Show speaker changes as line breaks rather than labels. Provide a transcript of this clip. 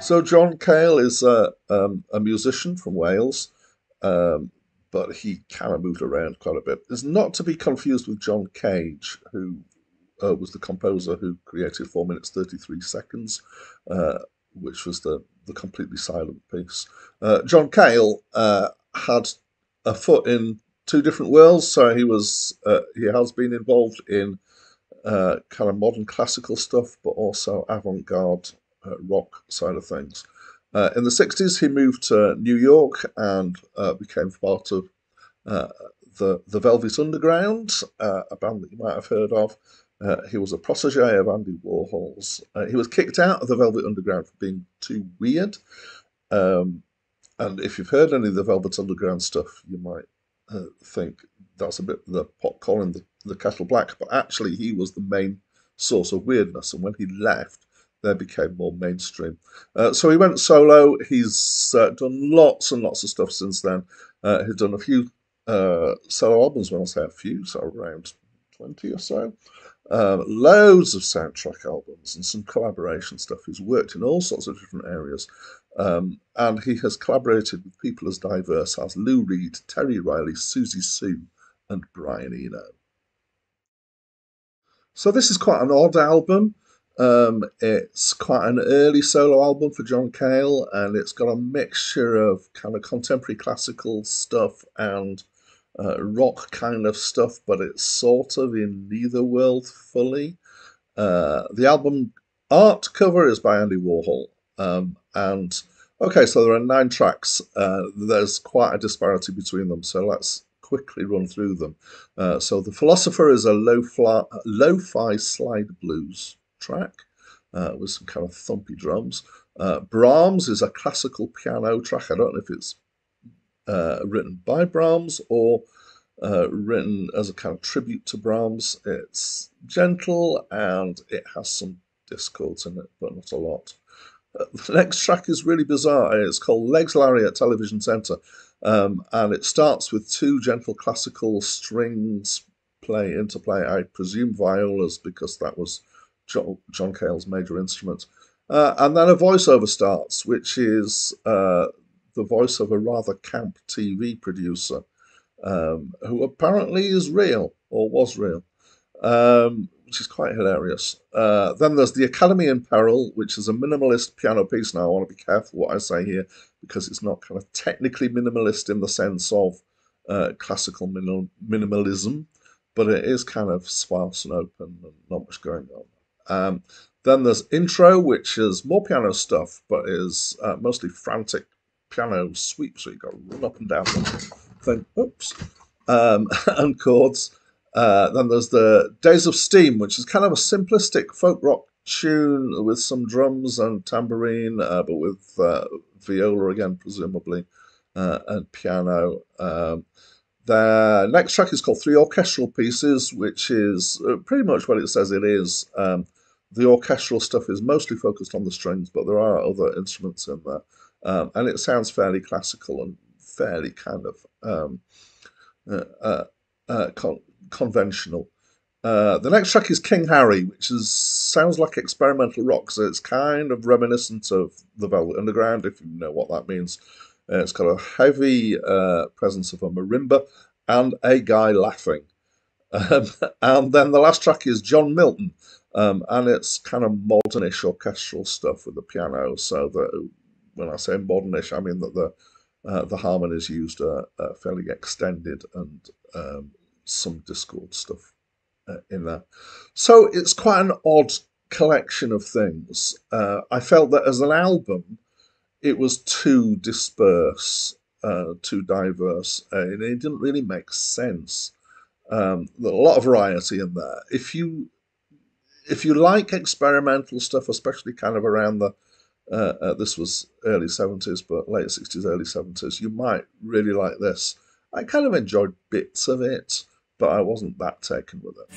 So John Cale is a musician from Wales, um, but he kind of moved around quite a bit. Is not to be confused with John Cage, who was the composer who created 4 minutes 33 seconds, uh, which was the completely silent piece. John Cale had a foot in two different worlds, so he has been involved in kind of modern classical stuff, but also avant-garde rock side of things. In the 60s, he moved to New York and became part of uh, the Velvet Underground, a band that you might have heard of. He was a protege of Andy Warhol's. He was kicked out of the Velvet Underground for being too weird. Um, and if you've heard any of the Velvet Underground stuff, you might think that's a bit the pot calling the kettle black. But actually, he was the main source of weirdness. And when he left, they became more mainstream. So he went solo. He's done lots and lots of stuff since then. He's done a few solo albums. When I say a few, so around 20 or so. Loads of soundtrack albums and some collaboration stuff. He's worked in all sorts of different areas. And he has collaborated with people as diverse as Lou Reed, Terry Riley, Susie Sue, and Brian Eno. So this is quite an odd album. It's quite an early solo album for John Cale, and it's got a mixture of kind of contemporary classical stuff and rock kind of stuff, but it's sort of in neither world fully. The album art cover is by Andy Warhol. And okay, so there are 9 tracks. There's quite a disparity between them, so let's quickly run through them. So The Philosopher is a lo-fi slide blues track with some kind of thumpy drums. Brahms is a classical piano track. I don't know if it's written by Brahms or written as a kind of tribute to Brahms. It's gentle and it has some discords in it, but not a lot. The next track is really bizarre. It's called Legs Larry at Television Centre, and it starts with 2 gentle classical strings interplay. I presume violas because that was John Cale's major instrument. And then a voiceover starts, which is the voice of a rather camp TV producer who apparently is real or was real, which is quite hilarious. Then there's The Academy in Peril, which is a minimalist piano piece. Now, I want to be careful what I say here because it's not kind of technically minimalist in the sense of classical minimalism, but it is kind of sparse and open and not much going on. Then there's Intro, which is more piano stuff, but is mostly frantic piano sweep, so you've got to run up and down the thing, oops, and chords. Then there's the Days of Steam, which is kind of a simplistic folk rock tune with some drums and tambourine, but with viola again, presumably, and piano. The next track is called Three Orchestral Pieces, which is pretty much what it says it is. The orchestral stuff is mostly focused on the strings, but there are other instruments in there. And it sounds fairly classical and fairly kind of conventional. The next track is King Harry, which sounds like experimental rock, so it's kind of reminiscent of the Velvet Underground, if you know what that means. It's got a heavy presence of a marimba and a guy laughing. And then the last track is John Milton, and it's kind of modernish orchestral stuff with the piano. So that when I say modernish, I mean that the harmonies used are fairly extended and some discord stuff in there. So it's quite an odd collection of things. I felt that as an album, it was too disperse, too diverse, and it didn't really make sense. There's a lot of variety in there. If you like experimental stuff, especially kind of around this was early 70s, but late 60s, early 70s, you might really like this. I kind of enjoyed bits of it, but I wasn't that taken with it.